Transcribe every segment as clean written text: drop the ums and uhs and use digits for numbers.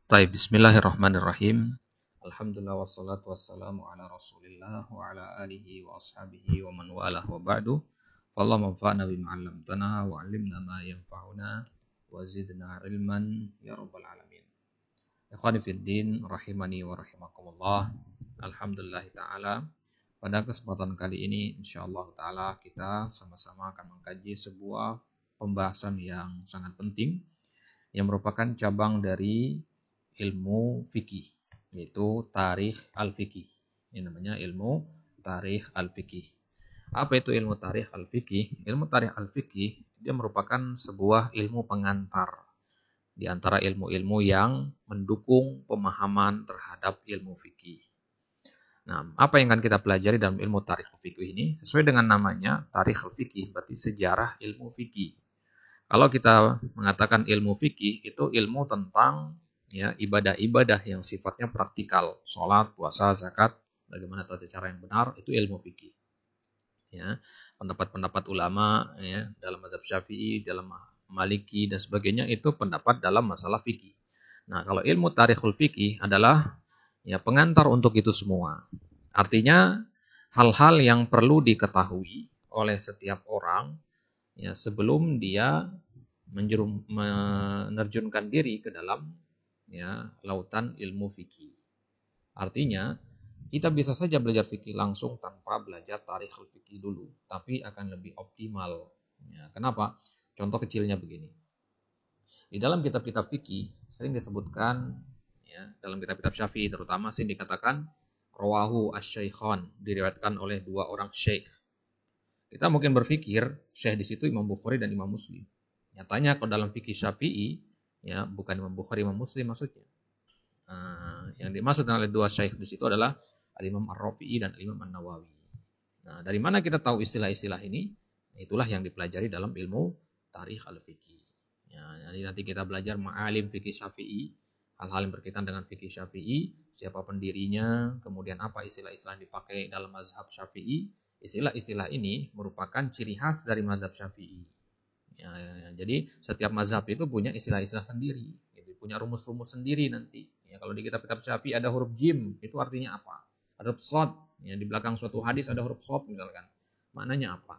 Baik, bismillahirrahmanirrahim. Alhamdulillah wassalatu wassalamu ala Rasulillah wa ala alihi wa ashabihi wa man walah wa ba'du. Wallahu manfa'na bima 'allamtana wa 'allimna ma yanfa'una wa zidna ilman ya rabbal alamin. Ikhwani fid din rahimani wa rahimakumullah. Alhamdulillah taala. Pada kesempatan kali ini insyaallah taala kita sama-sama akan mengkaji sebuah pembahasan yang sangat penting yang merupakan cabang dari ilmu fikih, yaitu tarikh al-fikih. Ini namanya ilmu tarikh al-fikih. Apa itu ilmu tarikh al-fikih? Ilmu tarikh al-fikih dia merupakan sebuah ilmu pengantar di antara ilmu-ilmu yang mendukung pemahaman terhadap ilmu fikih. Nah, apa yang akan kita pelajari dalam ilmu tarikh al-fikih ini? Sesuai dengan namanya, tarikh al-fikih berarti sejarah ilmu fikih. Kalau kita mengatakan ilmu fikih, itu ilmu tentang ya ibadah-ibadah yang sifatnya praktikal, sholat, puasa, zakat, bagaimana tata cara yang benar, itu ilmu fikih. Ya, pendapat-pendapat ulama ya dalam mazhab Syafi'i, dalam Maliki dan sebagainya itu pendapat dalam masalah fikih. Nah, kalau ilmu tarikhul fikih adalah ya pengantar untuk itu semua. Artinya hal-hal yang perlu diketahui oleh setiap orang ya sebelum dia menerjunkan diri ke dalam ya lautan ilmu fikih. Artinya kita bisa saja belajar fikih langsung tanpa belajar tarikh fikih dulu, tapi akan lebih optimal. Ya, kenapa? Contoh kecilnya begini. Di dalam kitab-kitab fikih sering disebutkan ya, dalam kitab-kitab Syafi'i terutama sering dikatakan rawahu asy-syaikhan, diriwayatkan oleh dua orang syekh. Kita mungkin berpikir syekh di situ Imam Bukhari dan Imam Muslim. Nyatanya kalau dalam fikih Syafi'i ya bukan Imam Bukhari, Imam Muslim maksudnya. Yang dimaksud oleh dua syekh di situ adalah Al-Imam Ar-Rafi'i dan Al-Imam An-Nawawi. Nah, dari mana kita tahu istilah-istilah ini? Itulah yang dipelajari dalam ilmu tarikh al-fikih. Ya, jadi nanti kita belajar ma'alim fikih Syafi'i, hal-hal yang berkaitan dengan fikih Syafi'i, siapa pendirinya, kemudian apa istilah-istilah yang dipakai dalam mazhab Syafi'i. Istilah-istilah ini merupakan ciri khas dari mazhab Syafi'i. Ya, jadi setiap mazhab itu punya istilah-istilah sendiri, gitu, punya rumus-rumus sendiri nanti. Ya, kalau di kitab-kitab Syafi'i ada huruf jim, itu artinya apa? Ada huruf shad, ya, di belakang suatu hadis ada huruf shad misalkan. Maknanya apa?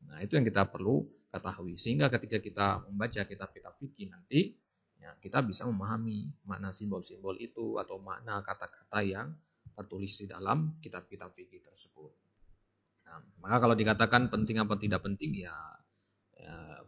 Nah, itu yang kita perlu ketahui. Sehingga ketika kita membaca kitab-kitab fikih nanti, ya, kita bisa memahami makna simbol-simbol itu atau makna kata-kata yang tertulis di dalam kitab-kitab fikih tersebut. Nah, maka kalau dikatakan penting apa tidak penting, ya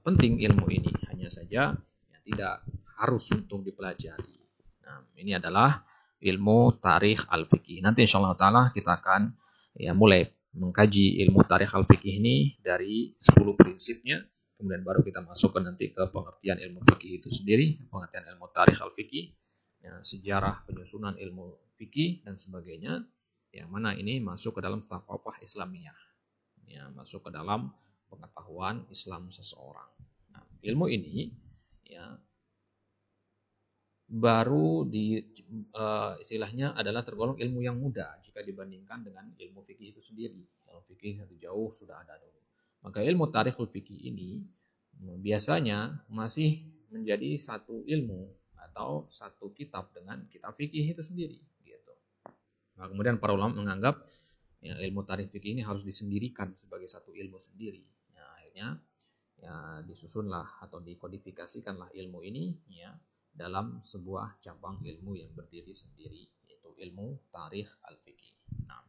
penting ilmu ini, hanya saja ya, tidak harus untuk dipelajari. Nah, ini adalah ilmu tarikh al-fikih. Nanti insyaallah taala kita akan ya mulai mengkaji ilmu tarikh al-fikih ini dari 10 prinsipnya, kemudian baru kita masuk ke nanti ke pengertian ilmu fikih itu sendiri, pengertian ilmu tarikh al-fikih, ya, sejarah penyusunan ilmu fikih dan sebagainya, yang mana ini masuk ke dalam thaqafah Islamiyah. Ya, masuk ke dalam pengetahuan Islam seseorang. Nah, ilmu ini ya baru di istilahnya adalah tergolong ilmu yang muda jika dibandingkan dengan ilmu fikih itu sendiri. Ilmu fikih itu jauh sudah ada dulu. Maka ilmu tarikhul fikih ini biasanya masih menjadi satu ilmu atau satu kitab dengan kitab fikih itu sendiri. Gitu. Nah, kemudian para ulama menganggap ya, ilmu tarikh fikih ini harus disendirikan sebagai satu ilmu sendiri. Nah, akhirnya ya, disusunlah atau dikodifikasikanlah ilmu ini ya dalam sebuah cabang ilmu yang berdiri sendiri, yaitu ilmu tarikh al-fikih. Nah,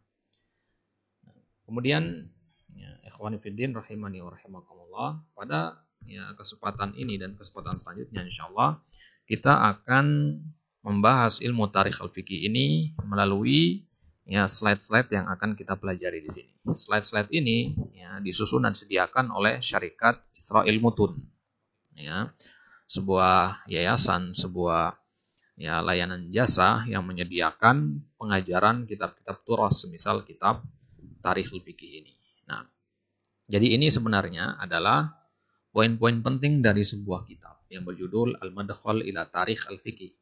kemudian ya, ikhwani fiddin rahimani wa rahimakumullah, pada ya, kesempatan ini dan kesempatan selanjutnya insyaallah kita akan membahas ilmu tarikh al-fikih ini melalui ya slide-slide yang akan kita pelajari di sini. Slide-slide ini ya disusun dan disediakan oleh Syarikat Israil Mutun. Ya, sebuah yayasan, sebuah ya layanan jasa yang menyediakan pengajaran kitab-kitab turas, semisal kitab Tarikhul Fikih ini. Nah, jadi ini sebenarnya adalah poin-poin penting dari sebuah kitab yang berjudul Al-Madkhal ila Tarikh Al-Fikih.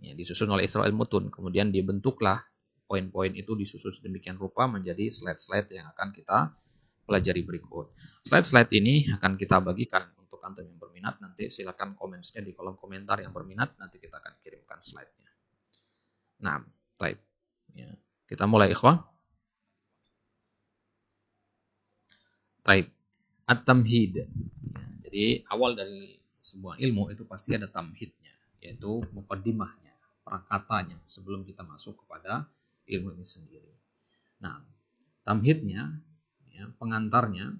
Ya, disusun oleh Israil Mutun, kemudian dibentuklah poin-poin itu disusun sedemikian rupa menjadi slide-slide yang akan kita pelajari berikut. Slide-slide ini akan kita bagikan untuk antum yang berminat. Nanti silakan komennya di kolom komentar yang berminat. Nanti kita akan kirimkan slide-nya. Nah, baik. Ya. Kita mulai, ikhwan. Baik. At-tamhid. Ya, jadi awal dari sebuah ilmu itu pasti ada tamhidnya, yaitu muqaddimahnya, prakatanya sebelum kita masuk kepada ilmu ini sendiri. Nah, tamhidnya, ya, pengantarnya,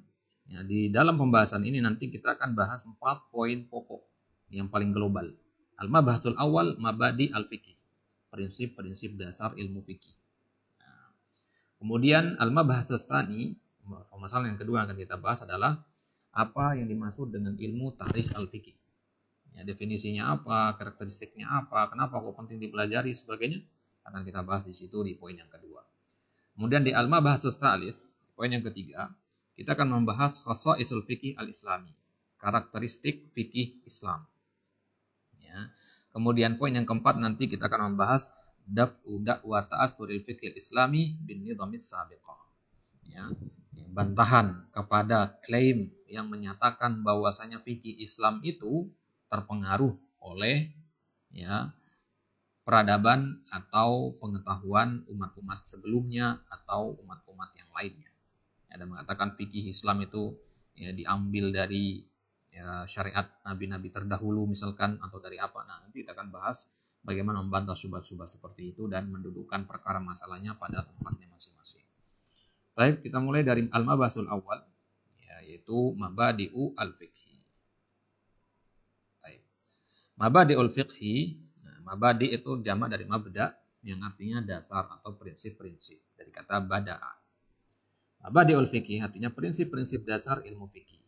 ya, di dalam pembahasan ini nanti kita akan bahas 4 poin pokok yang paling global. Al-mabhasul awal mabadi al-fiqih, prinsip-prinsip dasar ilmu fikih. Nah, kemudian al-mabhasul tsani, masalah yang kedua yang akan kita bahas adalah apa yang dimaksud dengan ilmu tarikh al-fiqih. Ya, definisinya apa, karakteristiknya apa, kenapa kok penting dipelajari, sebagainya akan kita bahas di situ di poin yang kedua. Kemudian di al-mabhasus tsalis, poin yang ketiga, kita akan membahas khasaisul fiqih al-islami, karakteristik fikih Islam. Ya. Kemudian poin yang keempat nanti kita akan membahas daf'u da'wa ta'assuril fiqh al-islami bin nidhamis sabiqah. Ya, bantahan kepada klaim yang menyatakan bahwasanya fikih Islam itu terpengaruh oleh, ya, peradaban atau pengetahuan umat-umat sebelumnya atau umat-umat yang lainnya. Ada mengatakan fikih Islam itu, ya, diambil dari, ya, syariat nabi-nabi terdahulu misalkan, atau dari apa. Nah, nanti kita akan bahas bagaimana membantah syubhat-syubhat seperti itu dan mendudukkan perkara masalahnya pada tempatnya masing-masing. Baik, kita mulai dari al-mabhasul awal, yaitu mabadi'u al-fiqhi. Baik. Mabadi'ul fiqhi, nah, mabadi itu jamak dari mabda yang artinya dasar atau prinsip-prinsip, dari kata bada'a. Mabadi'ul fiqhi artinya prinsip-prinsip dasar ilmu fikih.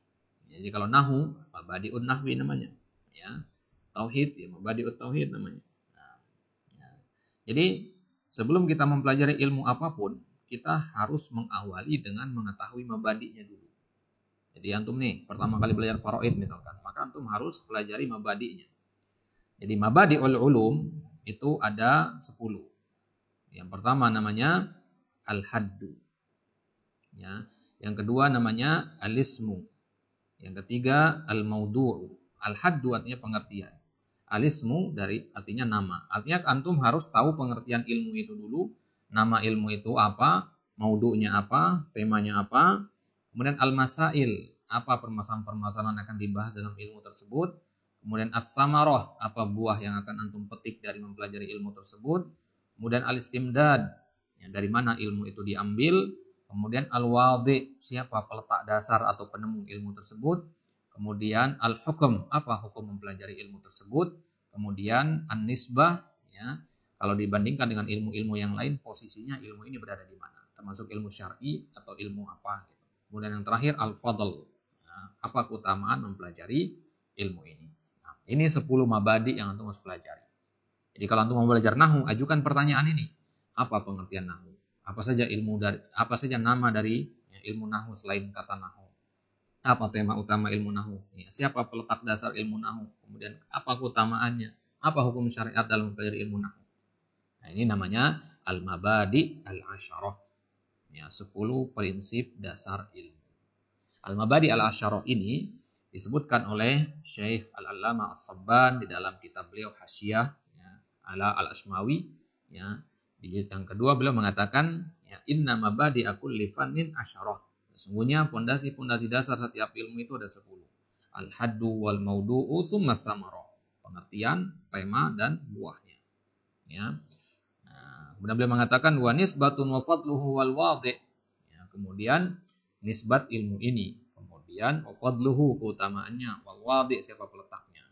Jadi kalau nahu, mabadi'un nahwi namanya. Ya. Tauhid, ya, mabadi'ut tauhid namanya. Nah, ya. Jadi sebelum kita mempelajari ilmu apapun, kita harus mengawali dengan mengetahui mabadi'nya dulu. Jadi antum nih pertama kali belajar faraid misalkan, maka antum harus pelajari mabadi'nya. Jadi mabadi'ul ulum itu ada 10. Yang pertama namanya al-haddu. Ya. Yang kedua namanya al-ismu. Yang ketiga al-maudu'u. Al-haddu artinya pengertian. Al-ismu dari artinya nama. Artinya antum harus tahu pengertian ilmu itu dulu. Nama ilmu itu apa, maudu'nya apa, temanya apa. Kemudian al-masail, apa permasalahan-permasalahan yang akan dibahas dalam ilmu tersebut. Kemudian as-samarah, apa buah yang akan antum petik dari mempelajari ilmu tersebut. Kemudian al-istimdad, ya, dari mana ilmu itu diambil. Kemudian al-wadi, siapa peletak dasar atau penemu ilmu tersebut. Kemudian al-hukm, apa hukum mempelajari ilmu tersebut. Kemudian an-nisbah, ya, kalau dibandingkan dengan ilmu-ilmu yang lain, posisinya ilmu ini berada di mana? Termasuk ilmu syar'i atau ilmu apa? Gitu. Kemudian yang terakhir al-fadl, nah, apa keutamaan mempelajari ilmu ini? Nah, ini 10 mabadi yang antum harus pelajari. Jadi kalau antum mau belajar nahwu, ajukan pertanyaan ini. Apa pengertian nahwu? Apa saja nama dari, ya, ilmu nahwu selain kata nahwu? Apa tema utama ilmu nahwu? Ya, siapa peletak dasar ilmu nahwu? Kemudian apa keutamaannya? Apa hukum syariat dalam mempelajari ilmu nahwu? Nah, ini namanya al-mabadi al-asyarah. Ya, 10 prinsip dasar ilmu. Al-mabadi al-asyarah ini disebutkan oleh Syekh Al-Allamah As-Sabban di dalam kitab beliau Hasyiah, ya, ala al-Ashmawi, ya. Di jilid yang kedua beliau mengatakan, ya, inna mabadi kulli fannin asyarah. Sesungguhnya pondasi-pondasi dasar setiap ilmu itu ada 10. Al-haddu wal maudu'u tsumma tsamarah. Pengertian, tema dan buahnya. Ya. Kemudian beliau mengatakan wa nisbatun wa fadluhu wal wadi'. Ya, kemudian nisbat ilmu ini, kemudian wa fadluhu keutamaannya, wal wadi' siapa peletaknya.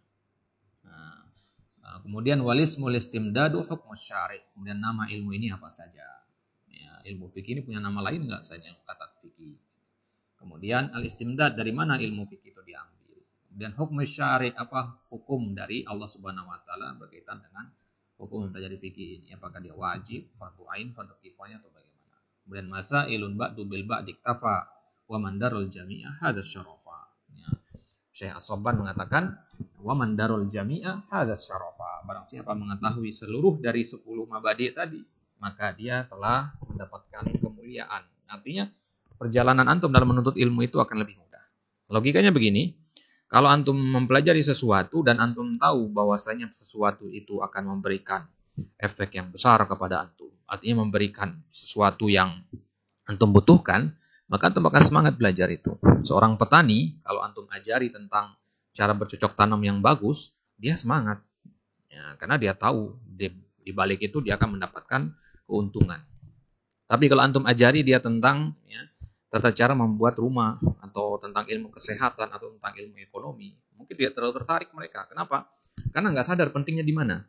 Kemudian walismul istimdadu hukmus syari'. Kemudian nama ilmu ini apa saja. Ya, ilmu fikih ini punya nama lain enggak saja kata fikih. Kemudian al-istimdad, dari mana ilmu fikih itu diambil. Kemudian hukmus syari', apa hukum dari Allah Subhanahu wa taala berkaitan dengan hukum mempelajari fikih ini, apakah dia wajib, fardu ain, fardu kifayah atau bagaimana. Kemudian masailun ba'du bil ba'di iktafa wa man darul jami'ah hadzal syarafa. Ya. Syekh As-Sabban mengatakan wa man darul jami'ah hadzal syarafa. Barang siapa mengetahui seluruh dari 10 mabadi tadi, maka dia telah mendapatkan kemuliaan. Artinya perjalanan antum dalam menuntut ilmu itu akan lebih mudah. Logikanya begini, kalau antum mempelajari sesuatu dan antum tahu bahwasanya sesuatu itu akan memberikan efek yang besar kepada antum. Artinya memberikan sesuatu yang antum butuhkan, maka antum akan semangat belajar itu. Seorang petani, kalau antum ajari tentang cara bercocok tanam yang bagus, dia semangat. Ya, karena dia tahu di balik itu dia akan mendapatkan keuntungan. Tapi kalau antum ajari dia tentang tata cara membuat rumah, atau tentang ilmu kesehatan, atau tentang ilmu ekonomi, mungkin tidak terlalu tertarik mereka. Kenapa? Karena nggak sadar pentingnya di mana.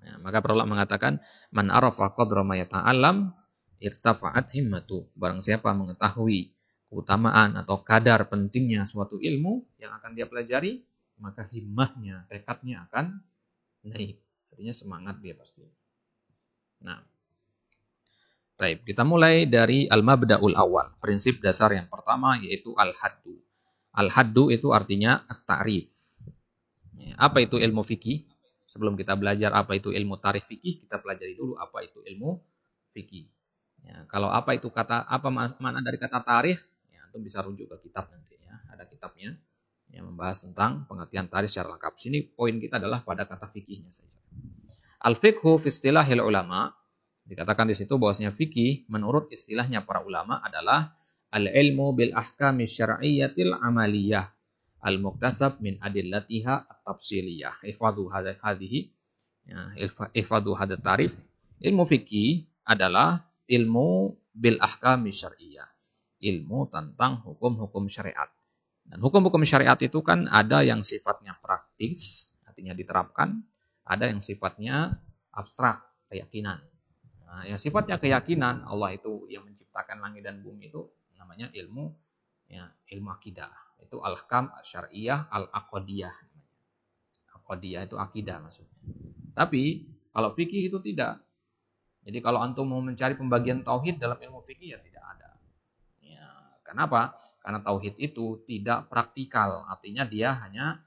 Ya, maka para ulama mengatakan, man arafa qadra ma yata'allam irtafa'at himmatu. Barang siapa mengetahui keutamaan atau kadar pentingnya suatu ilmu yang akan dia pelajari, maka himmahnya, tekadnya akan naik. Artinya semangat dia pasti. Nah, baik, kita mulai dari al-mabda'ul awal. Prinsip dasar yang pertama yaitu al-haddu. Al-haddu itu artinya at-ta'rif. Apa itu ilmu fikih? Sebelum kita belajar apa itu ilmu tarif fikih, kita pelajari dulu apa itu ilmu fikih. Ya, kalau apa itu kata, apa makna dari kata tarif, ya, itu bisa rujuk ke kitab nanti ya. Ada kitabnya yang membahas tentang pengertian tarif secara lengkap. Sini poin kita adalah pada kata fikihnya saja. Al-fiqhu fi istilahil ulama, dikatakan di situ bahwasanya fikih menurut istilahnya para ulama adalah al-ilmu bil ahkami syar'iyyatil amaliyah al-muktasab min adillatiha at-tafsiliyah. Ifadhu hadhihi, ya, ifadhu hadha tarif. Ilmu fikih adalah ilmu bil ahkami syar'iyah, ilmu tentang hukum-hukum syariat. Dan hukum-hukum syariat itu kan ada yang sifatnya praktis, artinya diterapkan, ada yang sifatnya abstrak, keyakinan. Nah, yang sifatnya keyakinan, Allah itu yang menciptakan langit dan bumi, itu namanya ilmu, ya, ilmu akidah. Itu al-ahkam syar'iyah al-aqdiyah. Aqdiyah itu akidah maksudnya. Tapi kalau fikih itu tidak. Jadi kalau antum mau mencari pembagian tauhid dalam ilmu fikih, ya tidak ada. Ya, kenapa? Karena tauhid itu tidak praktikal, artinya dia hanya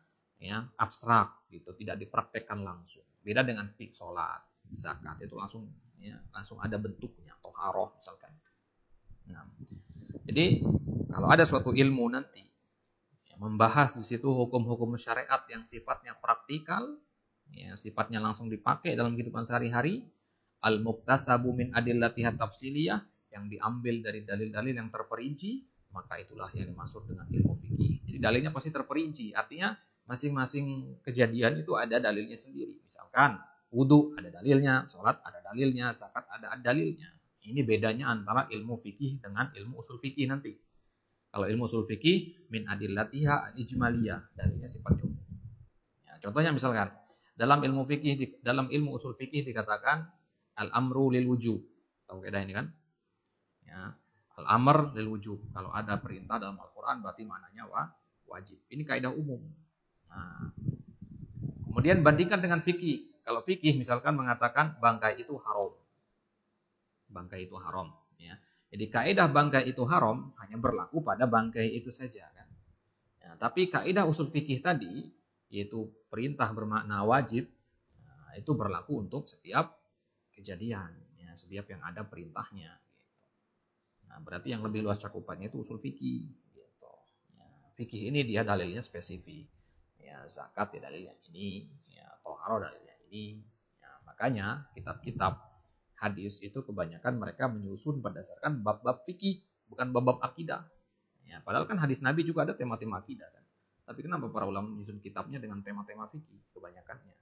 abstrak gitu, tidak dipraktekkan langsung. Beda dengan fikih salat, zakat, itu langsung ada bentuknya, toharoh misalkan. Nah, jadi kalau ada suatu ilmu nanti membahas di situ hukum-hukum syariat yang sifatnya praktikal, sifatnya langsung dipakai dalam kehidupan sehari-hari, al-muktasabu min adillatiha tafsiliyah, yang diambil dari dalil-dalil yang terperinci, maka itulah yang dimaksud dengan ilmu fikih. Jadi dalilnya pasti terperinci, artinya masing-masing kejadian itu ada dalilnya sendiri. Misalkan wudu ada dalilnya, sholat ada dalilnya, zakat ada dalilnya. Ini bedanya antara ilmu fikih dengan ilmu usul fikih nanti. Kalau ilmu usul fikih min adillatiha ijmaliyah, dalilnya sifatnya umum. Ya, contohnya misalkan dalam ilmu fikih, dalam ilmu usul fikih dikatakan al-amru lil wujub. Tahu kaidah ini kan? Ya, al-amr lil wujub. Kalau ada perintah dalam Al-Qur'an berarti maknanya wajib. Ini kaidah umum. Nah, kemudian bandingkan dengan fikih. Kalau fikih misalkan mengatakan bangkai itu haram. Bangkai itu haram, ya. Jadi kaidah bangkai itu haram hanya berlaku pada bangkai itu saja kan. Ya, tapi kaidah usul fikih tadi, yaitu perintah bermakna wajib, nah, itu berlaku untuk setiap kejadian, ya, setiap yang ada perintahnya. Gitu. Nah, berarti yang lebih luas cakupannya itu usul fikih. Gitu. Ya, fikih ini dia dalilnya spesifik. Ya, zakat ya dalilnya ini, ya, toharoh dalilnya ini. Ya, makanya kitab-kitab hadis itu kebanyakan mereka menyusun berdasarkan bab-bab fikih, bukan bab-bab akidah. Ya, padahal kan hadis Nabi juga ada tema-tema akidah kan. Tapi kenapa para ulama menyusun kitabnya dengan tema-tema fikih kebanyakannya?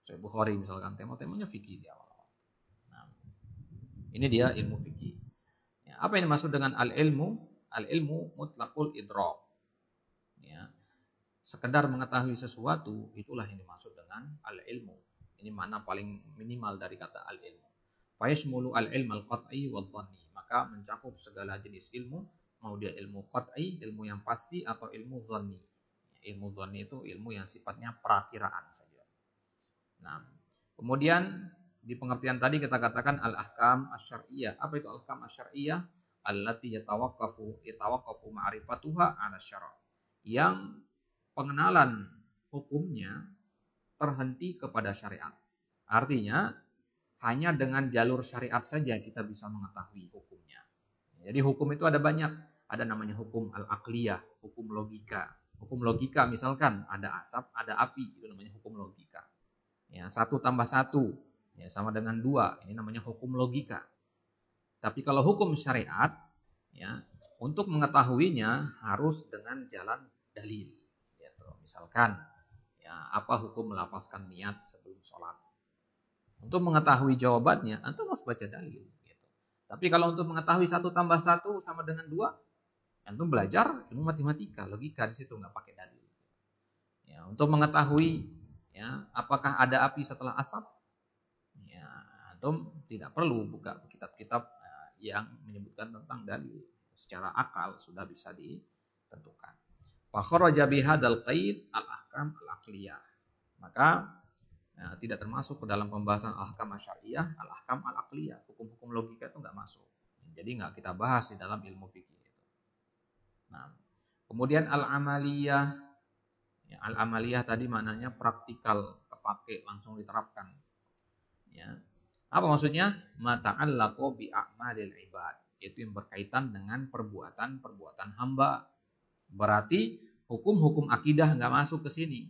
Sahih Bukhari misalkan tema-temanya fikih di awal. Nah, ini dia ilmu fikih. Ya, apa yang dimaksud dengan al-ilmu? Al-ilmu mutlaqul idrak. Ya, sekedar mengetahui sesuatu, itulah yang dimaksud dengan al-ilmu. Ini makna paling minimal dari kata al-ilmu. Fayashmulu al-ilm al-qat'i wal-dhanni, maka mencakup segala jenis ilmu, mau dia ilmu qat'i, ilmu yang pasti, atau ilmu dhanni. Ilmu dhanni itu ilmu yang sifatnya perakiraan saja. Nah, kemudian di pengertian tadi kita katakan al-ahkam asy-syar'iyyah. Apa itu al-ahkam asy-syar'iyyah? Allati yatawaqqafu ma'rifatuha 'ala syara'. Yang pengenalan hukumnya terhenti kepada syariat. Artinya hanya dengan jalur syariat saja kita bisa mengetahui hukumnya. Jadi hukum itu ada banyak. Ada namanya hukum al-aqliyah, hukum logika. Hukum logika misalkan ada asap, ada api, itu namanya hukum logika. Ya, 1 tambah 1 Ya, sama dengan 2. Ini namanya hukum logika. Tapi kalau hukum syariat, ya, untuk mengetahuinya harus dengan jalan dalil. Gitu. Misalkan, ya, apa hukum melafazkan niat sebelum sholat? Untuk mengetahui jawabannya, antum harus baca dalil. Gitu. Tapi kalau untuk mengetahui 1 tambah 1 sama dengan 2, antum belajar ilmu matematika, logika di situ nggak pakai dalil. Ya, untuk mengetahui, ya, apakah ada api setelah asap, ya, antum tidak perlu buka kitab-kitab yang menyebutkan tentang dalil. Secara akal sudah bisa ditentukan. Fa kharaja bihadzal qaid al-ahkam al-aqliyah. Maka tidak termasuk ke dalam pembahasan ahkam syariah, al-ahkam al-aqliyah. Hukum-hukum logika itu nggak masuk. Jadi nggak kita bahas di dalam ilmu fikih itu. Nah, kemudian al-amaliyah. Ya, al-amaliyah tadi maknanya praktikal, kepake, langsung diterapkan. Ya. Apa maksudnya? Mata'allaqu bi a'malil ibad. Itu yang berkaitan dengan perbuatan-perbuatan hamba. Berarti hukum-hukum akidah nggak masuk ke sini.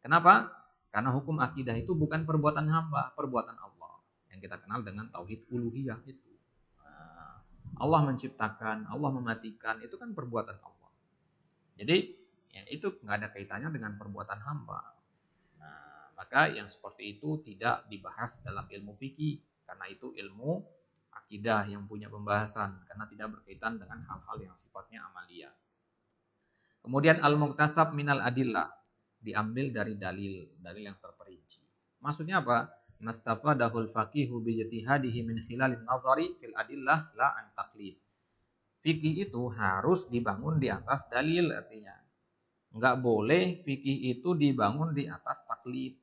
Kenapa? Karena hukum akidah itu bukan perbuatan hamba, perbuatan Allah. Yang kita kenal dengan tauhid uluhiyah itu. Allah menciptakan, Allah mematikan, itu kan perbuatan Allah. Jadi ya, itu nggak ada kaitannya dengan perbuatan hamba. Maka yang seperti itu tidak dibahas dalam ilmu fikih, karena itu ilmu akidah yang punya pembahasan, karena tidak berkaitan dengan hal-hal yang sifatnya amaliyah. Kemudian al-muktasab minal adillah, diambil dari dalil yang terperinci. Maksudnya apa? Mastafadahul faqihu bi ijtihadihi min khilalin nazari fil adillah la an taqlid. Fikih itu harus dibangun di atas dalil, artinya nggak boleh fikih itu dibangun di atas taklid.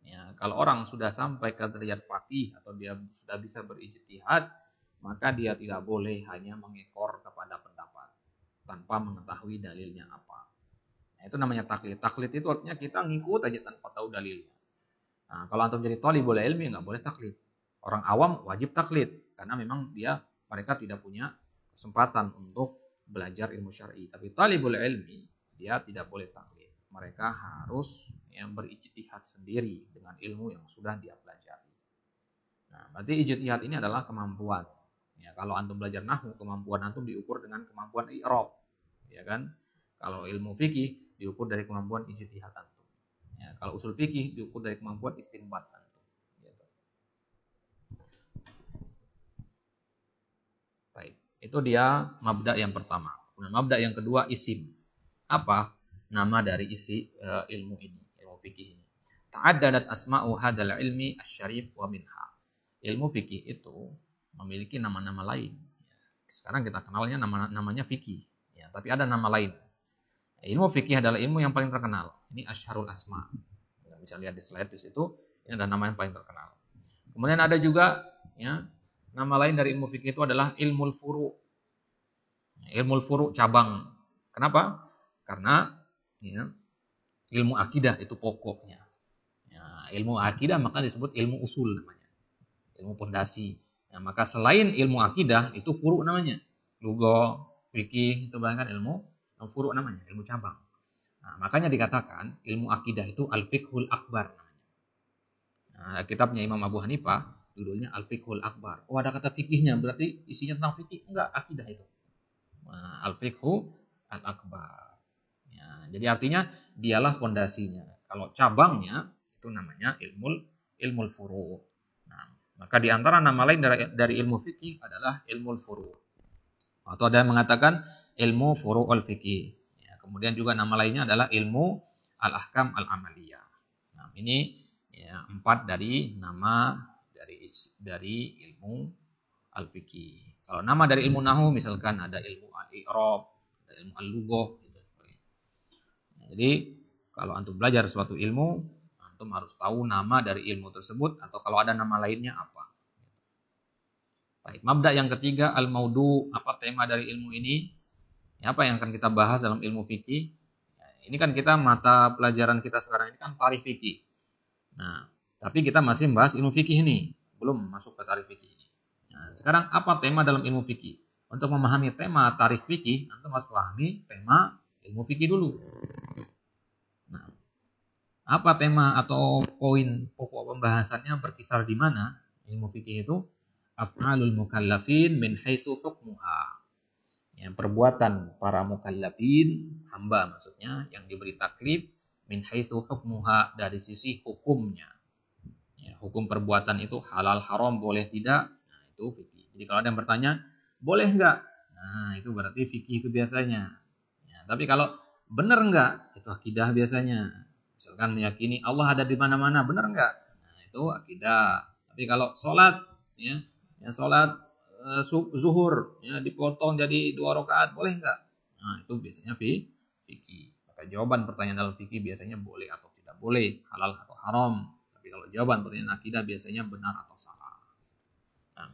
Ya, kalau orang sudah sampai ke derajat faqih atau dia sudah bisa berijtihad, maka dia tidak boleh hanya mengekor kepada pendapat tanpa mengetahui dalilnya apa. Nah, itu namanya taklid. Taklid itu artinya kita ngikut aja tanpa tahu dalilnya. Nah, kalau antum jadi thalibul ilmi nggak boleh taklid. Orang awam wajib taklid karena memang mereka tidak punya kesempatan untuk belajar ilmu syar'i. Tapi thalibul ilmi dia tidak boleh taklid. Mereka harus berijtihad sendiri dengan ilmu yang sudah dia pelajari. Nah, berarti ijtihad ini adalah kemampuan. Ya, kalau antum belajar nahwu, kemampuan antum diukur dengan kemampuan i'rab, ya kan? Kalau ilmu fikih diukur dari kemampuan ijtihad antum. Ya, kalau usul fikih diukur dari kemampuan istinbat antum. Gitu. Baik, itu dia mabda yang pertama. Kemudian mabda yang kedua isim. Apa nama dari isi ilmu ini, ilmu fikih ini? Ta'addadat asma'u hadzal ilmi asy-syarif wa minha. Ilmu fikih itu memiliki nama-nama lain. Sekarang kita kenalnya namanya fikih, ya, tapi ada nama lain. Ilmu fikih adalah ilmu yang paling terkenal. Ini asyharul asma. Kita bisa lihat di slide di situ, ini ada nama yang paling terkenal. Kemudian ada juga, ya, nama lain dari ilmu fikih itu adalah ilmul furu'. Ilmul furu' cabang. Kenapa? Karena ya, ilmu akidah itu pokoknya. Ya, ilmu akidah maka disebut ilmu usul namanya. Ilmu pondasi. Ya, maka selain ilmu akidah itu furu' namanya. Lugha, fikih itu bahkan ilmu furu' namanya, ilmu cabang. Nah, makanya dikatakan ilmu akidah itu al-fiqhul akbar namanya. Nah, kitabnya Imam Abu Hanifah judulnya al-fiqhul akbar. Oh, ada kata fikihnya, berarti isinya tentang fikih? Enggak, akidah itu. Nah, al-fiqhu al-akbar. Jadi artinya dialah pondasinya. Kalau cabangnya itu namanya ilmul furu'. Nah, maka di antara nama lain dari ilmu fikih adalah ilmul furu'. Atau ada yang mengatakan ilmu furu'ul fikih. Ya, kemudian juga nama lainnya adalah ilmu al-ahkam al-amaliyah. Nah, ini ya, 4 dari nama dari ilmu al-fikih. Kalau nama dari ilmu nahwu misalkan ada ilmu al-i'rab, ada ilmu al-lughah. Jadi kalau antum belajar suatu ilmu, antum harus tahu nama dari ilmu tersebut atau kalau ada nama lainnya apa. Baik, mabda yang ketiga al-maudu, apa tema dari ilmu ini? Ya, apa yang akan kita bahas dalam ilmu fikih? Ya, ini kan kita mata pelajaran kita sekarang ini kan tarikh fikih. Nah, tapi kita masih membahas ilmu fikih ini, belum masuk ke tarikh fikih ini. Nah, sekarang apa tema dalam ilmu fikih? Untuk memahami tema tarikh fikih, antum harus pahami tema ilmu fikih dulu. Nah, Apa tema atau poin pokok pembahasannya berkisar di mana? Ilmu fikih itu af'alul mukallafin min haitsu hukmuha. Ya, perbuatan para mukallafin, hamba maksudnya, yang diberi taklif min haitsu hukmuha, dari sisi hukumnya. Ya, hukum perbuatan itu halal haram boleh tidak? Nah, itu fikih. Jadi kalau ada yang bertanya, boleh enggak? Nah, itu berarti fikih itu biasanya. Ya, tapi kalau benar enggak? Itu akidah biasanya. Misalkan meyakini Allah ada di mana-mana, benar enggak? Nah, itu akidah. Tapi kalau sholat, ya, sholat zuhur, ya, dipotong jadi 2 rakaat, boleh enggak? Nah, itu biasanya fikih. Maka jawaban pertanyaan dalam fikih biasanya boleh atau tidak boleh, halal atau haram. Tapi kalau jawaban pertanyaan akidah biasanya benar atau salah. Nah,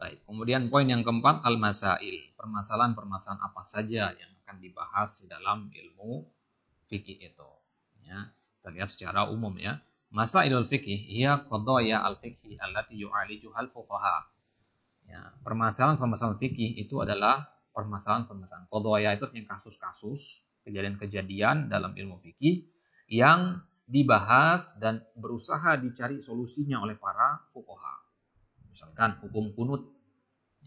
baik. Kemudian poin yang keempat, al-masail. Permasalahan-permasalahan apa saja yang akan dibahas dalam ilmu fikih itu. Ya, kita lihat secara umum ya. Masailul fikih hiya qadaya al-fikhi allati yu'alijuhal fuqaha. Ya, permasalahan-permasalahan fikih itu adalah permasalahan-permasalahan. Qadaya itu artinya kasus-kasus, kejadian-kejadian dalam ilmu fikih yang dibahas dan berusaha dicari solusinya oleh para fuqaha. Misalkan hukum kunut.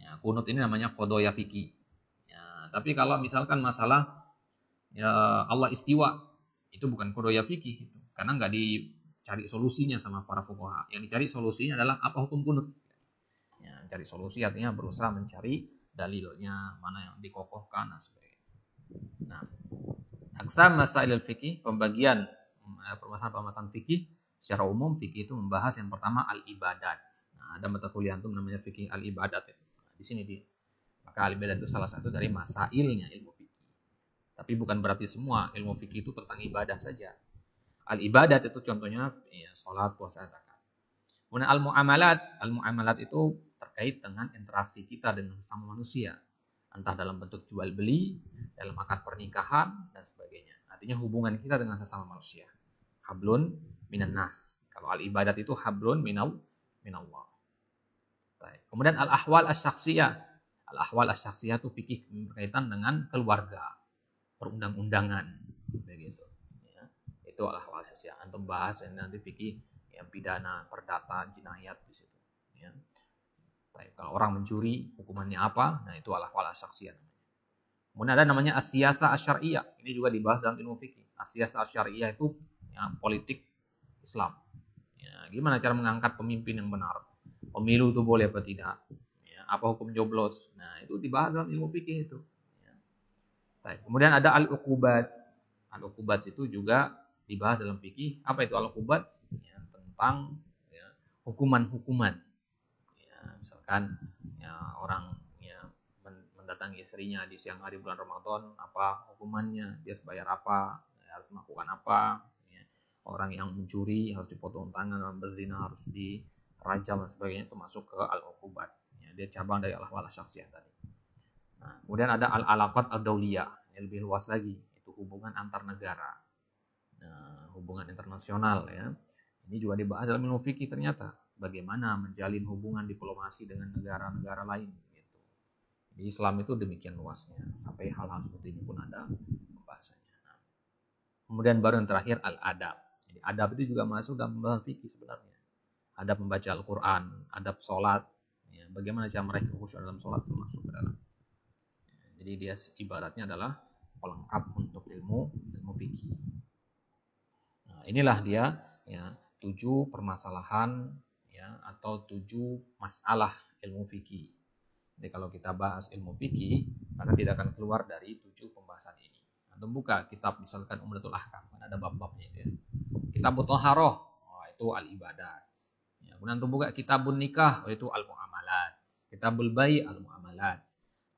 Ya, kunut ini namanya qadaya fikih. Ya, tapi kalau misalkan masalah ya, Allah istiwa, itu bukan qadaya fikih itu, karena nggak dicari solusinya sama para fuqaha. Yang dicari solusinya adalah apa hukum kunut. Ya, cari solusi artinya berusaha mencari dalilnya, mana yang dikokohkan dan sebagainya. Nah, aqsam masailul fikih, pembagian permasalahan-permasalahan fikih secara umum. Fikih itu membahas yang pertama al-ibadat. Nah, ada mata kuliah itu namanya fikih al-ibadat itu. Nah, di sini maka al-ibadat itu salah satu dari masailnya ilmu fikih. Tapi bukan berarti semua ilmu fikih itu tentang ibadah saja. Al-ibadat itu contohnya ya, sholat, puasa, zakat. Kemudian al-muamalat itu terkait dengan interaksi kita dengan sesama manusia, entah dalam bentuk jual beli, dalam akad pernikahan dan sebagainya. Artinya hubungan kita dengan sesama manusia. Hablun minan nas. Kalau al-ibadat itu hablun minallah. Kemudian al-ahwal asy-syakhsiyah. Al-ahwal asy-syakhsiyah itu fikih berkaitan dengan keluarga, perundang-undangan, begitu. Ya, itu al-ahwal asy-syakhsiyah. Antum bahas nanti fikih yang pidana, perdata, jinayat di situ. Ya. Baik, kalau orang mencuri hukumannya apa? Nah, itu al-ahwal asy-syakhsiyah. Kemudian ada namanya as-siyasah asy-syar'iyyah. Ini juga dibahas dalam ilmu fikih. As-siyasah asy-syar'iyyah itu ya, politik Islam. Ya, gimana cara mengangkat pemimpin yang benar? Pemilu itu boleh apa tidak? Ya, apa hukum joblos? Nah, itu dibahas dalam ilmu fikih itu. Ya. Baik. Kemudian ada al-uqubat. Al-uqubat itu juga dibahas dalam fikih. Apa itu al-uqubat? Ya, tentang ya, hukuman-hukuman. Ya, misalkan ya, orang ya, mendatangi istrinya di siang hari bulan Ramadan, apa hukumannya? Dia harus bayar apa? Ya, harus melakukan apa? Ya. Orang yang mencuri harus dipotong tangan, orang berzina harus dirajam dan sebagainya, itu masuk ke al-uqubat. Ya, dia cabang dari al-ahwal asy-syakhsiyah tadi. Nah, kemudian ada al-alaqat ad-dauliyah, yang lebih luas lagi, itu hubungan antar negara. Nah, hubungan internasional ya. Ini juga dibahas dalam ilmu fikih ternyata. Bagaimana menjalin hubungan diplomasi dengan negara-negara lain. Gitu. Di Islam itu demikian luasnya. Sampai hal-hal seperti ini pun ada pembahasannya. Nah, kemudian baru yang terakhir al-adab. Jadi adab itu juga masuk dalam pembahasan fikih sebenarnya. Adab membaca Al-Quran, adab sholat. Ya, bagaimana cara mereka khusyuk dalam sholat termasuk ke dalam. Jadi dia ibaratnya adalah pelengkap untuk ilmu fikih. Nah, inilah dia ya 7 permasalahan ya atau 7 masalah ilmu fikih. Jadi kalau kita bahas ilmu fikih, maka tidak akan keluar dari 7 pembahasan ini. Antum buka kitab misalkan Umdatul Ahkam, kan ada bab-babnya itu ya. Kitabut Thaharah, itu al-ibadat. Ya, kemudian antum buka Kitabun Nikah, itu al-muamalat. Kitabul Bai' al-muamalat.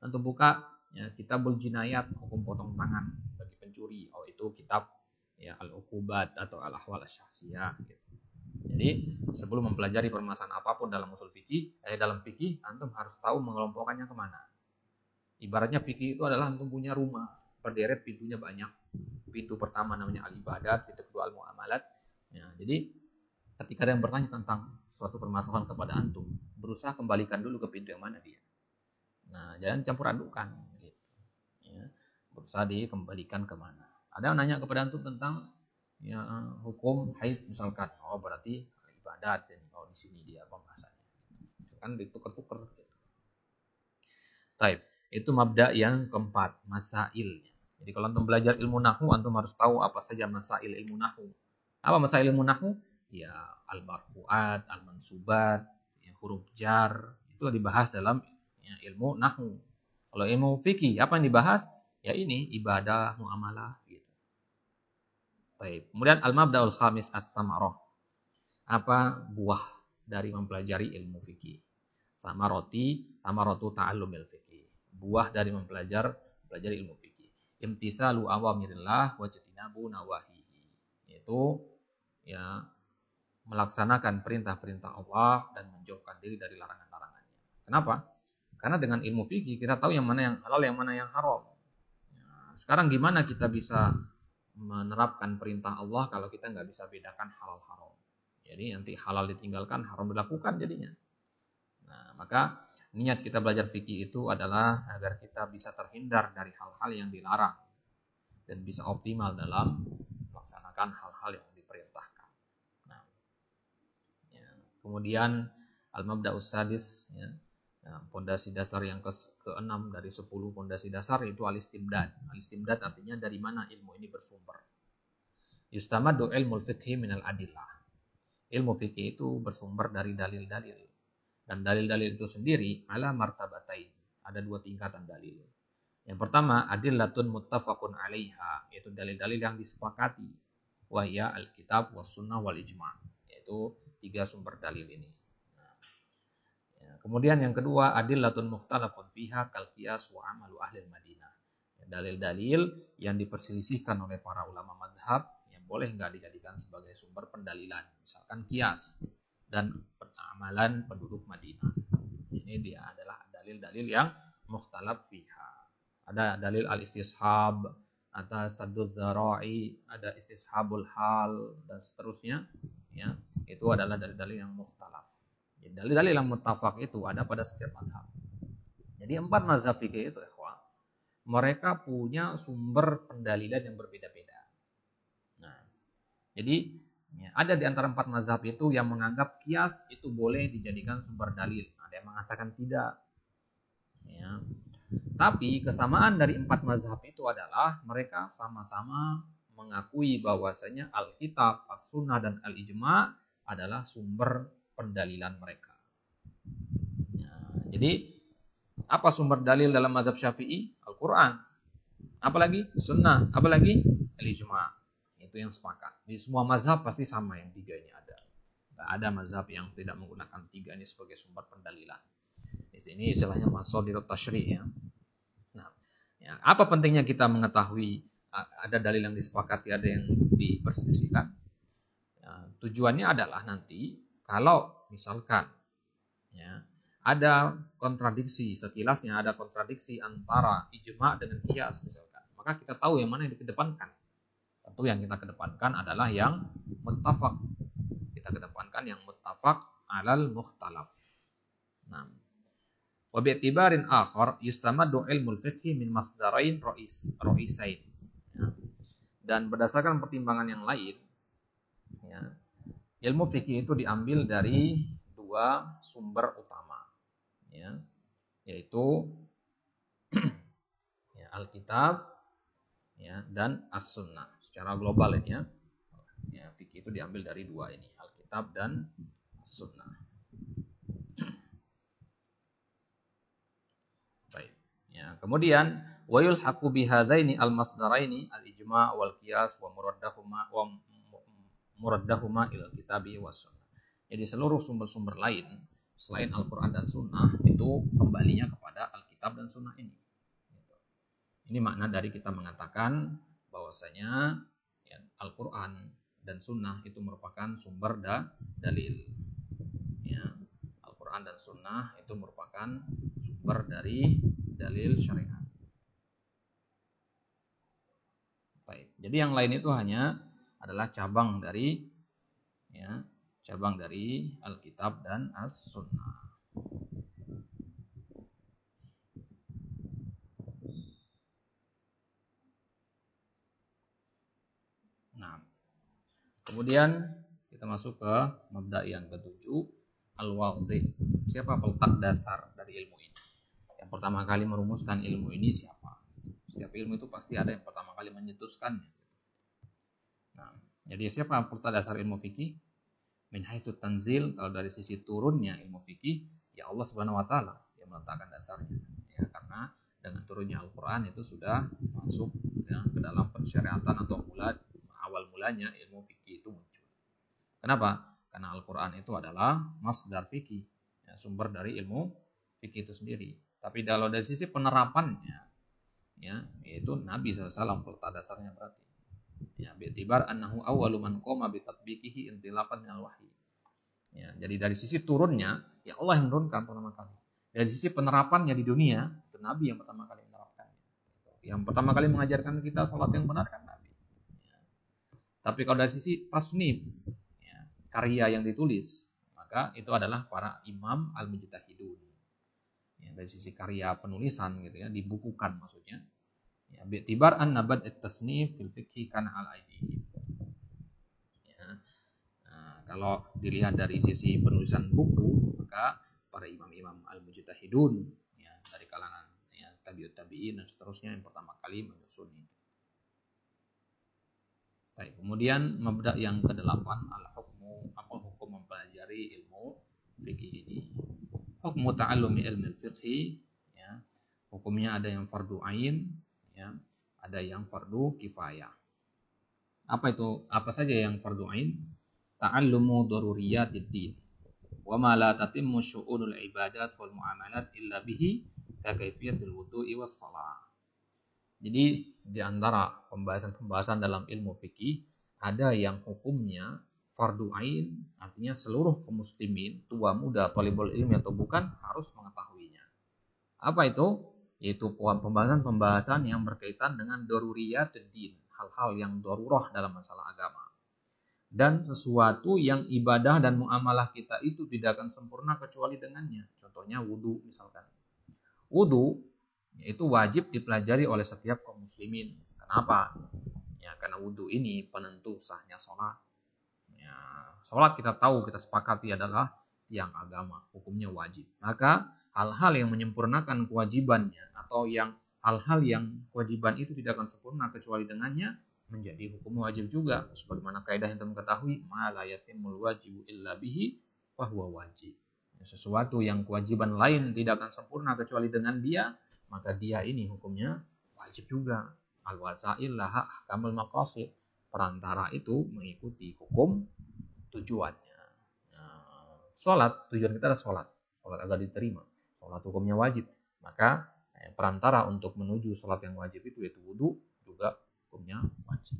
Antum buka ya, Kitabul Jinayat, hukum potong tangan bagi pencuri, itu kitab ya al-uqubat atau al-ahwal asy-syakhsiyah gitu. Jadi sebelum mempelajari permasalahan apapun dalam usul fikih, dalam fikih antum harus tahu mengelompokkannya kemana. Ibaratnya fikih itu adalah antum punya rumah, berderet pintunya banyak. Pintu pertama namanya al-ibadat, pintu kedua al-muamalat. Ya, jadi ketika ada yang bertanya tentang suatu permasalahan kepada antum, berusaha kembalikan dulu ke pintu yang mana dia. Nah, jangan campur adukan gitu. Ya, berusaha dikembalikan kemana. Ada yang nanya kepada antum tentang ya, hukum haid misalkan, oh berarti ibadat sini, oh di sini dia pembahasannya, kan ditukar-tukar. Baik, itu mabda yang keempat, masail. Jadi kalau antum belajar ilmu nahu, antum harus tahu apa saja masail ilmu nahu. Apa masail ilmu nahu? Ya, al-marfu'at, al-mansubat, ya, huruf jar, itu dibahas dalam ya, ilmu nahu. Kalau ilmu fikih, apa yang dibahas? Ya ini, ibadah, muamalah, gitu. Baik. Kemudian al-mabda'ul khamis as-samarah. Apa buah dari mempelajari ilmu fikih? Samaratu ta'allumil fikih. Buah dari mempelajari ilmu fikih. Imtisalu awamirillah wa jatinabu nawahihi. Yaitu ya melaksanakan perintah-perintah Allah dan menjauhkan diri dari larangan-larangannya. Kenapa? Karena dengan ilmu fikih kita tahu yang mana yang halal, yang mana yang haram. Sekarang gimana kita bisa menerapkan perintah Allah kalau kita nggak bisa bedakan halal haram? Jadi nanti halal ditinggalkan, haram dilakukan jadinya. Nah, maka niat kita belajar fikih itu adalah agar kita bisa terhindar dari hal-hal yang dilarang dan bisa optimal dalam melaksanakan hal-hal yang diperintahkan. Nah, ya. Kemudian al-mabda'us sadis, ya, pondasi dasar yang ke-6 dari 10 pondasi dasar itu al-istimdad. Al-istimdad artinya dari mana ilmu ini bersumber. Yustamadu ilmul fiqhi minal adillah. Ilmu fikih itu bersumber dari dalil-dalil. Dan dalil-dalil itu sendiri ala martabatain. Ada 2 tingkatan dalil. Yang pertama, adillatun muttafaqun 'alaiha, yaitu dalil-dalil yang disepakati. Wahya al-kitab was sunnah wal ijma', yaitu 3 sumber dalil ini. Kemudian yang kedua, adillatun mukhtalafun fiha kal qiyas wa amalu ahli Madinah. Dalil-dalil yang diperselisihkan oleh para ulama mazhab yang boleh nggak dijadikan sebagai sumber pendalilan. Misalkan qiyas dan amalan penduduk Madinah. Ini dia adalah dalil-dalil yang mukhtalaf fiha. Ada dalil al-istishab, ada sadduz zara'i, ada istishabul hal dan seterusnya. Ya, itu adalah dalil-dalil yang mukhtalaf. Dalil-dalil yang muttafaq itu ada pada setiap mazhab. Jadi 4 mazhab fikih itu, ikhwan, mereka punya sumber pendalilan yang berbeda-beda. Nah, jadi ya, ada di antara 4 mazhab itu yang menganggap qiyas itu boleh dijadikan sumber dalil. Ada yang mengatakan tidak. Ya. Tapi kesamaan dari 4 mazhab itu adalah mereka sama-sama mengakui bahwasanya Alkitab, As-Sunnah, dan Al-Ijma' adalah sumber pendalilan mereka. Ya, jadi apa sumber dalil dalam mazhab Syafi'i? Al-Quran. Apalagi? Sunnah. Apalagi? Al-Ijma'. Itu yang sepakat. Di semua mazhab pasti sama yang 3 ini ada. Tidak ada mazhab yang tidak menggunakan 3 ini sebagai sumber pendalilan. Di sini istilahnya masadirut tasyri' ya. Nah, ya, apa pentingnya kita mengetahui ada dalil yang disepakati, ada yang diperselisihkan? Ya, tujuannya adalah nanti kalau misalkan ya, ada kontradiksi, sekilasnya ada kontradiksi antara ijma' dengan qiyas misalkan, maka kita tahu yang mana yang dikedepankan. Tentu yang kita kedepankan adalah yang muttafaq. Kita kedepankan yang muttafaq alal mukhtalaf. Nah, wa bi'tibarin akhar yustamaddu ilmul fiqhi min masdarain ra'isain. Ya. Dan berdasarkan pertimbangan yang lain, ya, ilmu fikih itu diambil dari 2 sumber utama, ya, yaitu ya, Alkitab ya, dan As-Sunnah. Secara global ini ya, ya fikih itu diambil dari 2 ini, Alkitab dan As-Sunnah. Baik. Ya, kemudian wa yulhaqu bihazaini al-masdaraini al-ijma' wal qiyas wa muraddahuma ila kitabi was sunnah. Jadi seluruh sumber-sumber lain selain Al-Quran dan Sunnah itu kembalinya kepada Alkitab dan Sunnah ini. Ini makna dari kita mengatakan bahwasanya ya, Al-Quran dan Sunnah itu merupakan sumber dalil. Ya, Al-Quran dan Sunnah itu merupakan sumber dari dalil syariat. Baik. Jadi yang lain itu hanya adalah cabang dari ya, cabang dari Alkitab dan As-Sunnah. Nah, Kemudian kita masuk ke mabda yang ketujuh, al-wadih. Siapa peletak dasar dari ilmu ini? Yang pertama kali merumuskan ilmu ini siapa? Setiap ilmu itu pasti ada yang pertama kali menyetuskannya. Nah, jadi siapa peletak dasar ilmu fikih? Min haitsu tanzil, kalau dari sisi turunnya ilmu fikih, ya Allah Subhanahu wa taala yang meletakkan dasarnya. Ya, karena dengan turunnya Al-Qur'an itu sudah masuk ya, ke dalam pensyariatan atau awal mulanya ilmu fikih itu muncul. Kenapa? Karena Al-Qur'an itu adalah masdar fikih, ya, sumber dari ilmu fikih itu sendiri. Tapi kalau dari sisi penerapannya, ya, yaitu Nabi SAW peletak dasarnya berarti. Ya, bi'tibar annahu awwalu man qama bi tatbiqihi intilaqan minal wahyi. Ya, jadi dari sisi turunnya, ya Allah yang menurunkan pertama kali. Dari sisi penerapannya di dunia, itu Nabi yang pertama kali menerapkannya. Yang pertama kali mengajarkan kita salat yang benar kan Nabi. Ya. Tapi kalau dari sisi tasnif, ya, karya yang ditulis, maka itu adalah para imam al-mujtahidun. Ya, dari sisi karya penulisan gitu ya, dibukukan maksudnya. Ya, bi'tibar an nabad at-tasnif fil fiqhi kana al-aidi. Ya. Nah, kalau dilihat dari sisi penulisan buku, maka para imam-imam al-mujtahidun ya, dari kalangan ya, tabi'ut tabi'in dan seterusnya yang pertama kali menyusun ini. Baik, kemudian mabda yang ke-8 al-hukmu, apa hukum mempelajari ilmu fikih ini. Hukmu ta'allumi ilmu fikih ya. Hukumnya ada yang fardu ain ya, ada yang fardu kifayah. Apa itu? Apa saja yang fardu ain? Ta'allumu daruriyatid din wa ma la tatimmu syu'unul ibadat wal muamalat illa bihi ka kaifiyatil wudu'i was shalah. Jadi di antara pembahasan-pembahasan dalam ilmu fikih ada yang hukumnya fardu ain, artinya seluruh kaum muslimin, tua muda, thalibul ilmi atau bukan, harus mengetahuinya. Apa itu? Yaitu pembahasan-pembahasan yang berkaitan dengan daruriyat din, hal-hal yang darurah dalam masalah agama. Dan sesuatu yang ibadah dan muamalah kita itu tidak akan sempurna kecuali dengannya. Contohnya wudu misalkan. Wudu itu wajib dipelajari oleh setiap kaum muslimin. Kenapa? Ya, karena wudu ini penentu sahnya sholat. Ya, sholat kita tahu, kita sepakati adalah tiang agama, hukumnya wajib. Maka hal-hal yang menyempurnakan kewajibannya atau yang hal-hal yang kewajiban itu tidak akan sempurna kecuali dengannya menjadi hukum wajib juga. Sebagaimana kaidah yang teman ketahui, ma la yatimul wajibu illa bihi fa huwa wajib. Sesuatu yang kewajiban lain tidak akan sempurna kecuali dengan dia, maka dia ini hukumnya wajib juga. Al-wasail laha ahkamul maqasid. Perantara itu mengikuti hukum tujuannya. Nah, sholat, tujuan kita adalah sholat. Sholat agar diterima. Sholat hukumnya wajib. Maka perantara untuk menuju sholat yang wajib itu yaitu wudu, juga hukumnya wajib.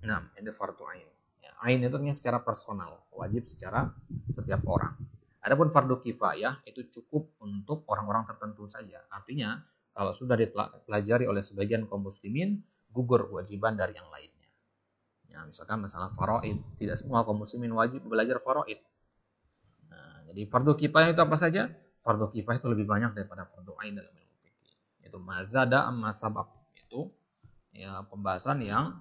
Nah, ini fardu ain. Ya, ain itu artinya secara personal, wajib secara setiap orang. Adapun fardu kifayah itu cukup untuk orang-orang tertentu saja. Artinya kalau sudah dipelajari oleh sebagian kaum muslimin, gugur kewajiban dari yang lainnya. Ya, misalkan masalah faraid, tidak semua kaum muslimin wajib belajar faraid. Nah, jadi fardu kifayah itu apa saja? Fardu kifayah itu lebih banyak daripada fardu ain dalam ilmu fikih. Itu mazada amma sabab. Itu ya pembahasan yang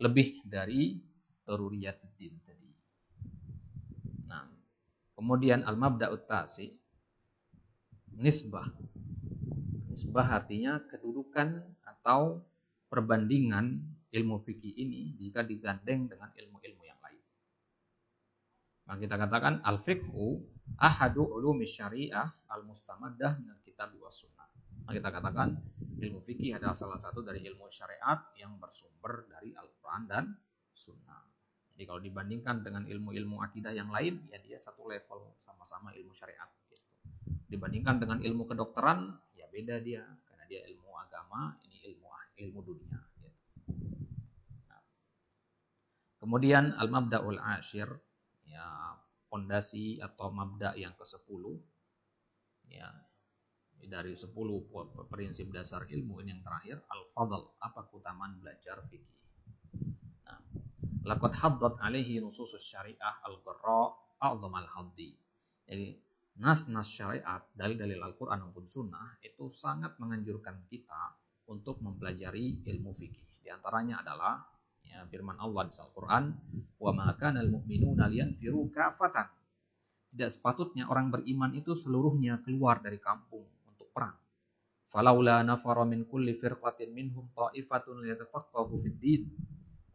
lebih dari daruriyatul tadi. Nah, kemudian al-mabda'ut tasi, nisbah. Nisbah artinya kedudukan atau perbandingan ilmu fikih ini jika digandeng dengan ilmu-ilmu yang lain. Maka kita katakan al-fiqhu ahadu ulumi syariah al-mustamaddah min kitab wa sunnah. Maka kita katakan ilmu fikih adalah salah satu dari ilmu syariat yang bersumber dari Al-Quran dan Sunnah. Jadi kalau dibandingkan dengan ilmu-ilmu akidah yang lain, ya dia satu level, sama-sama ilmu syariat. Gitu. Dibandingkan dengan ilmu kedokteran, ya beda dia, karena dia ilmu agama, ini ilmu dunia. Gitu. Nah. Kemudian al-mabda'ul ashir, ya pondasi atau mabda yang ke-10, ya dari 10 prinsip dasar ilmu ini yang terakhir, al-fadl, apa keutamaan belajar fikih. Nah, laqad haddat alaihi nususus syariah al-qarra a'zam al-haddi. Jadi nas-nas syariat, dalil-dalil Al-Qur'an maupun sunnah itu sangat menganjurkan kita untuk mempelajari ilmu fikih. Di antaranya adalah ya, Ya, firman Allah di Al-Quran, wa ma kana al-mu'minuna liyanfiru kafatan. Tidak sepatutnya orang beriman itu seluruhnya keluar dari kampung untuk perang. Falaula nafara min kulli firqatin minhum ta'ifatun liyatafaqahu fid din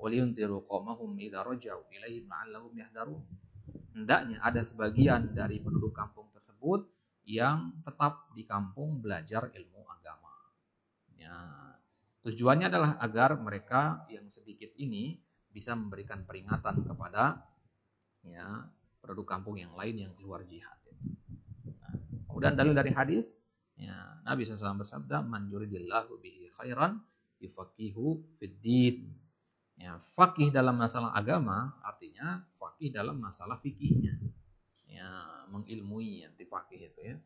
wa liyunziru qaumahum idza raja'u ilaihim la'allahum yahdharun. Hendaknya ada sebagian dari penduduk kampung tersebut yang tetap di kampung belajar ilmu agama. Ya, tujuannya adalah agar mereka yang sedikit ini bisa memberikan peringatan kepada ya penduduk kampung yang lain yang keluar jihad. Nah, kemudian dalil dari hadis, ya, Nabi SAW bersabda, "Man yuridillahu bihi khairan yufaqihu fid din." Ya, fakih dalam masalah agama artinya fakih dalam masalah fikihnya. Ya, mengilmui yang dipakih itu ya.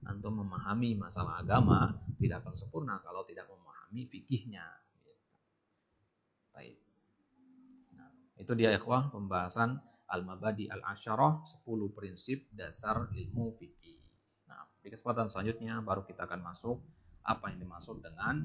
Antum memahami masalah agama tidak akan sempurna kalau tidak memahami fikihnya. Baik. Nah, itu dia ikhwah pembahasan Al-Mabadi Al-Asyarah 10 prinsip dasar ilmu fikih. Nah, di kesempatan selanjutnya baru kita akan masuk apa yang dimaksud dengan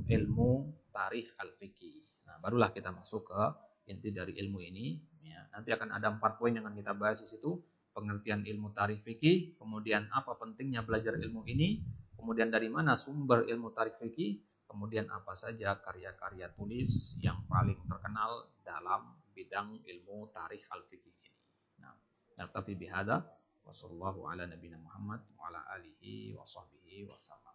ilmu tarikh al-fikih. Nah, barulah kita masuk ke inti dari ilmu ini. Ya, nanti akan ada 4 poin yang akan kita bahas di situ. Pengertian ilmu tarikh fikih, kemudian apa pentingnya belajar ilmu ini, kemudian dari mana sumber ilmu tarikh fikih, kemudian apa saja karya-karya tulis yang paling terkenal dalam bidang ilmu tarikh al-fikih ini. Nah, naktafi bihada wa sallallahu ala nabiyina Muhammad wa ala alihi wa sahbihi wa sallam.